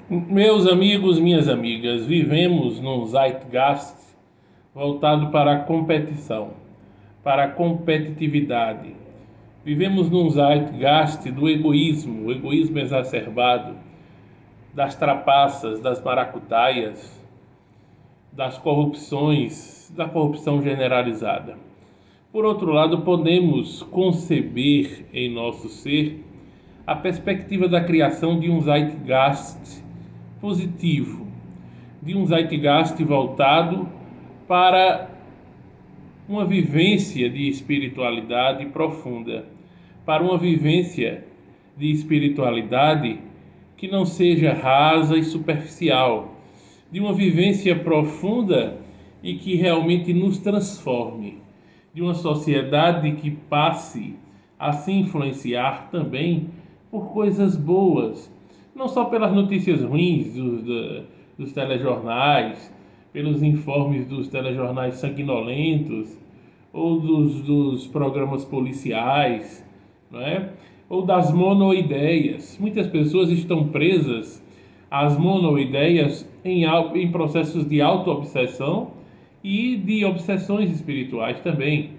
Meus amigos, minhas amigas, vivemos num zeitgeist voltado para a competição, para a competitividade. Vivemos num zeitgeist do egoísmo, o egoísmo exacerbado, das trapaças, das maracutaias, das corrupções, da corrupção generalizada. Por outro lado, podemos conceber em nosso ser a perspectiva da criação de um zeitgeist positivo, de um zeitgeist voltado para uma vivência de espiritualidade profunda, para uma vivência de espiritualidade que não seja rasa e superficial, de uma vivência profunda e que realmente nos transforme, de uma sociedade que passe a se influenciar também por coisas boas, não só pelas notícias ruins dos telejornais, pelos informes dos telejornais sanguinolentos, ou dos programas policiais, não é? Ou das monoideias. Muitas pessoas estão presas às monoideias em processos de autoobsessão e de obsessões espirituais também.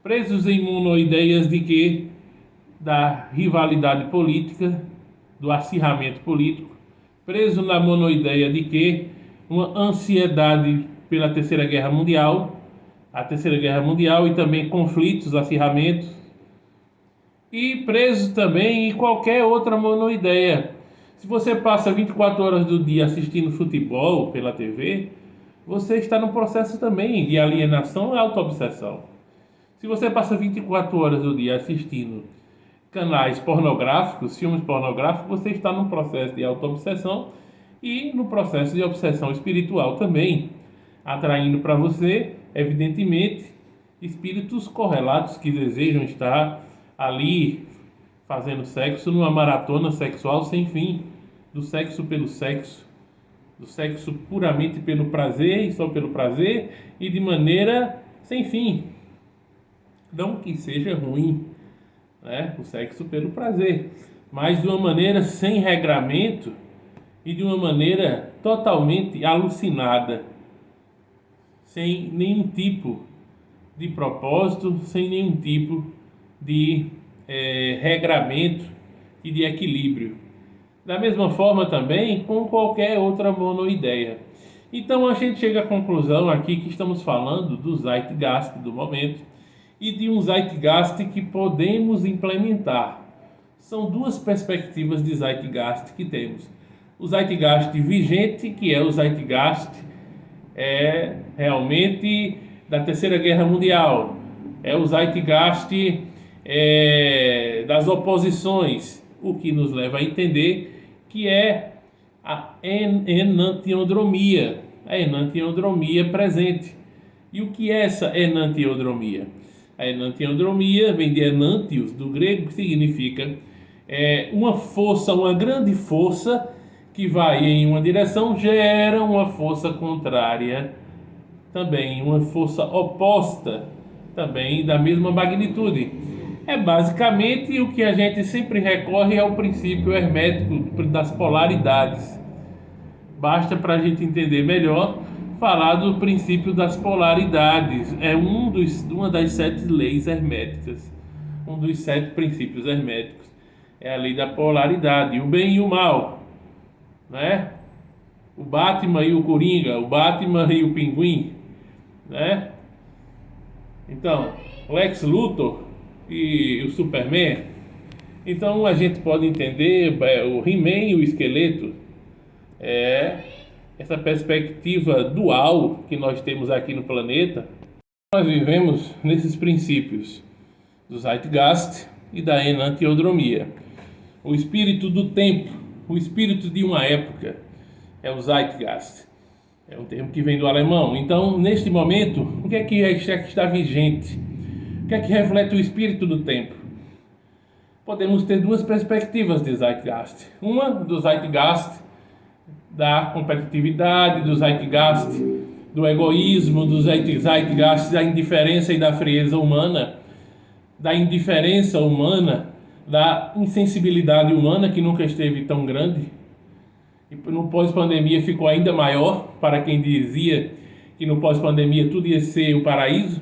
Presos em monoideias de quê? Da rivalidade política, do acirramento político, preso na monoideia de que uma ansiedade pela Terceira Guerra Mundial, a Terceira Guerra Mundial e também conflitos, acirramentos, e preso também em qualquer outra monoideia. Se você passa 24 horas do dia assistindo futebol pela TV, você está no processo também de alienação e autoobsessão. Se você passa 24 horas do dia assistindo canais pornográficos, filmes pornográficos, você está num processo de autoobsessão e no processo de obsessão espiritual também, atraindo para você, evidentemente, espíritos correlatos que desejam estar ali fazendo sexo numa maratona sexual sem fim, do sexo, do sexo puramente pelo prazer e só pelo prazer e de maneira sem fim. Não que seja ruim, né? O sexo pelo prazer, mas de uma maneira sem regramento e de uma maneira totalmente alucinada, sem nenhum tipo de propósito, sem nenhum tipo de regramento e de equilíbrio. Da mesma forma também com qualquer outra monoideia. Então a gente chega à conclusão aqui que estamos falando do zeitgeist do momento e de um zeitgeist que podemos implementar. São duas perspectivas de zeitgeist que temos. O zeitgeist vigente, que é o zeitgeist realmente da Terceira Guerra Mundial, é o zeitgeist das oposições, o que nos leva a entender que é a enantiodromia, a enantiodromia presente. E o que é essa enantiodromia? A enantiodromia vem de enantios, do grego, que significa uma força, uma grande força que vai em uma direção, gera uma força contrária também, uma força oposta também da mesma magnitude. É basicamente o que a gente sempre recorre ao princípio hermético das polaridades. Basta para a gente entender melhor falar do princípio das polaridades. É uma das 7 leis herméticas, um dos 7 princípios herméticos. É a lei da polaridade, o bem e o mal, né? O Batman e o Coringa, o Batman e o Pinguim, né? Então, Lex Luthor e o Superman. Então a gente pode entender o He-Man e o Esqueleto, é essa perspectiva dual que nós temos aqui no planeta. Nós vivemos nesses princípios do Zeitgeist e da enantiodromia. O espírito do tempo, o espírito de uma época, é o Zeitgeist. É um termo que vem do alemão. Então, neste momento, o que é que está vigente? O que é que reflete o espírito do tempo? Podemos ter duas perspectivas de Zeitgeist. Uma do Zeitgeist da competitividade, do Zeitgeist do egoísmo, do Zeitgeist da indiferença e da frieza humana, da indiferença humana, da insensibilidade humana que nunca esteve tão grande, e no pós-pandemia ficou ainda maior, para quem dizia que no pós-pandemia tudo ia ser o paraíso.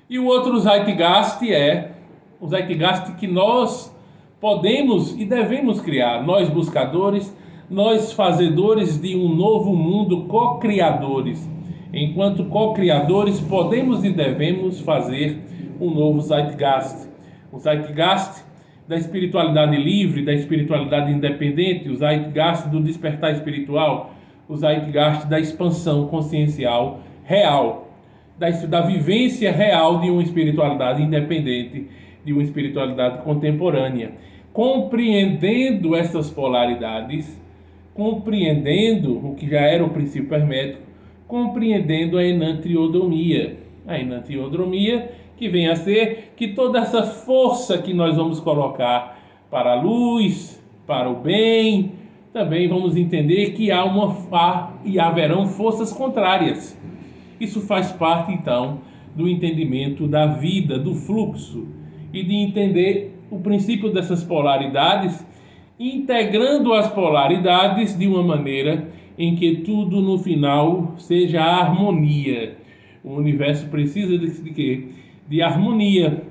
E o outro Zeitgeist é o Zeitgeist que nós podemos e devemos criar, nós buscadores, nós fazedores de um novo mundo, co-criadores. Enquanto co-criadores, podemos e devemos fazer um novo Zeitgeist. O Zeitgeist da espiritualidade livre, da espiritualidade independente, o Zeitgeist do despertar espiritual, o Zeitgeist da expansão consciencial real, da vivência real de uma espiritualidade independente, de uma espiritualidade contemporânea, compreendendo essas polaridades, compreendendo o que já era o princípio hermético, compreendendo a enantiodromia. A enantiodromia que vem a ser que toda essa força que nós vamos colocar para a luz, para o bem, também vamos entender que haverão forças contrárias. Isso faz parte, então, do entendimento da vida, do fluxo, e de entender o princípio dessas polaridades, integrando as polaridades de uma maneira em que tudo no final seja harmonia. O universo precisa de quê? De harmonia.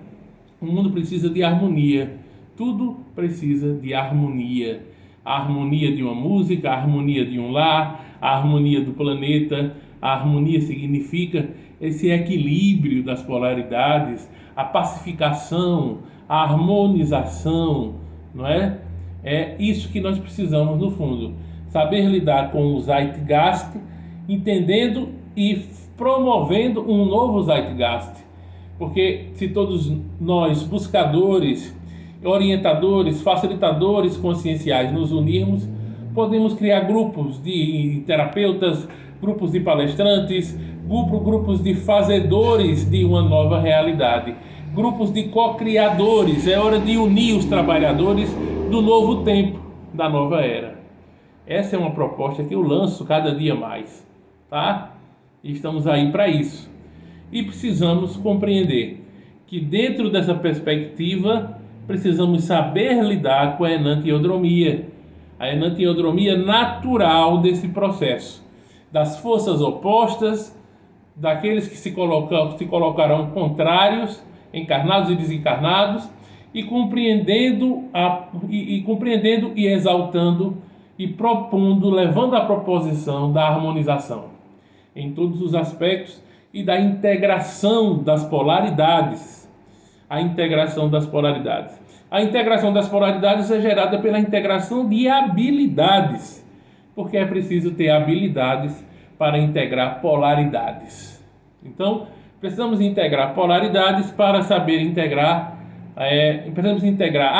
O mundo precisa de harmonia. Tudo precisa de harmonia. A harmonia de uma música, a harmonia de um lar, a harmonia do planeta. A harmonia significa esse equilíbrio das polaridades, a pacificação, a harmonização, não é? É isso que nós precisamos no fundo. Saber lidar com o Zeitgeist, entendendo e promovendo um novo Zeitgeist. Porque se todos nós, buscadores, orientadores, facilitadores conscienciais, nos unirmos, podemos criar grupos de terapeutas, grupos de palestrantes, grupos de fazedores de uma nova realidade, grupos de co-criadores. É hora de unir os trabalhadores do novo tempo, da nova era. Essa é uma proposta que eu lanço cada dia mais, tá? E estamos aí para isso. E precisamos compreender que dentro dessa perspectiva precisamos saber lidar com a enantiodromia, a enantiodromia natural desse processo, das forças opostas, daqueles que se colocarão contrários, encarnados e desencarnados, e compreendendo e exaltando e propondo, levando à proposição da harmonização em todos os aspectos e da integração das polaridades. A integração das polaridades. A integração das polaridades é gerada pela integração de habilidades, porque é preciso ter habilidades para integrar polaridades. Então, precisamos integrar polaridades para saber integrar, precisamos integrar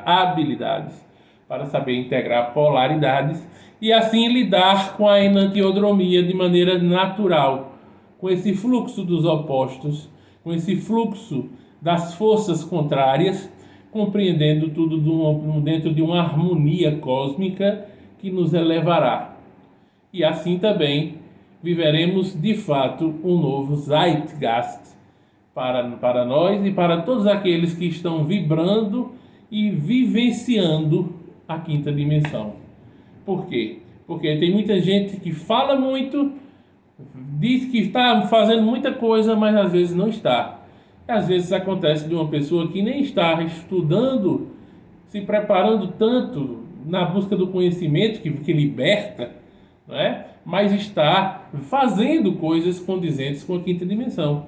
habilidades para saber integrar polaridades e assim lidar com a enantiodromia de maneira natural, com esse fluxo dos opostos, com esse fluxo das forças contrárias, compreendendo tudo dentro de uma harmonia cósmica que nos elevará. E assim também viveremos de fato um novo Zeitgeist para nós e para todos aqueles que estão vibrando e vivenciando a quinta dimensão. Por quê? Porque tem muita gente que fala muito, diz que está fazendo muita coisa, mas às vezes não está. E às vezes acontece de uma pessoa que nem está estudando, se preparando tanto na busca do conhecimento que liberta, não é? Mas está fazendo coisas condizentes com a quinta dimensão.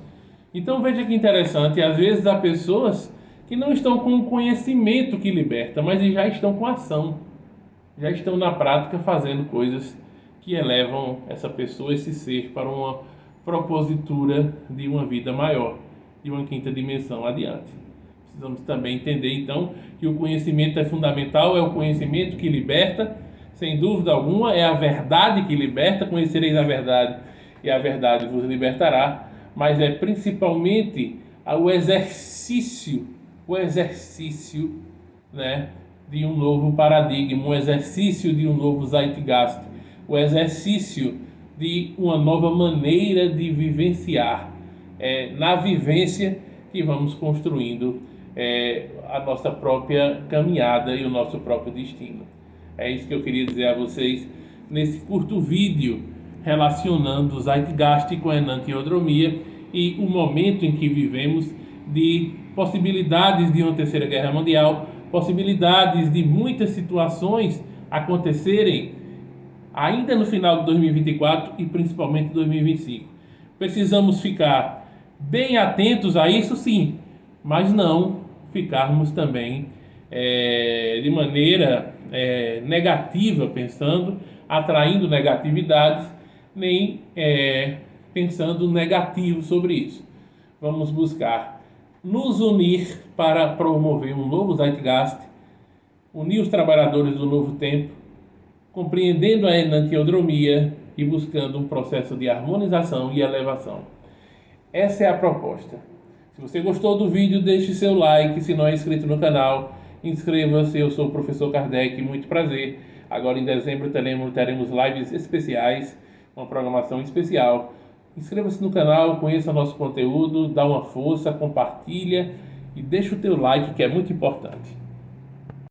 Então veja que interessante, às vezes há pessoas que não estão com o conhecimento que liberta, mas já estão com ação, já estão na prática fazendo coisas que elevam essa pessoa, esse ser, para uma propositura de uma vida maior, de uma quinta dimensão adiante. Precisamos também entender, então, que o conhecimento é fundamental, é o conhecimento que liberta, sem dúvida alguma, é a verdade que liberta, conhecereis a verdade e a verdade vos libertará, mas é principalmente o exercício, né, de um novo paradigma, o exercício de um novo Zeitgeist, o exercício de uma nova maneira de vivenciar. Na vivência que vamos construindo a nossa própria caminhada e o nosso próprio destino. É isso que eu queria dizer a vocês nesse curto vídeo relacionando o Zeitgeist com a enantiodromia e o momento em que vivemos, de possibilidades de uma terceira guerra mundial, possibilidades de muitas situações acontecerem ainda no final de 2024 e principalmente 2025. Precisamos ficar bem atentos a isso, sim, mas não ficarmos também de maneira negativa, pensando, atraindo negatividades, nem pensando negativo sobre isso. Vamos buscar nos unir para promover um novo Zeitgeist, unir os trabalhadores do novo tempo, compreendendo a enantiodromia e buscando um processo de harmonização e elevação. Essa é a proposta. Se você gostou do vídeo, deixe seu like. Se não é inscrito no canal, inscreva-se. Eu sou o professor Kardec, muito prazer. Agora em dezembro teremos lives especiais, uma programação especial. Inscreva-se no canal, conheça nosso conteúdo, dá uma força, compartilha e deixa o teu like, que é muito importante.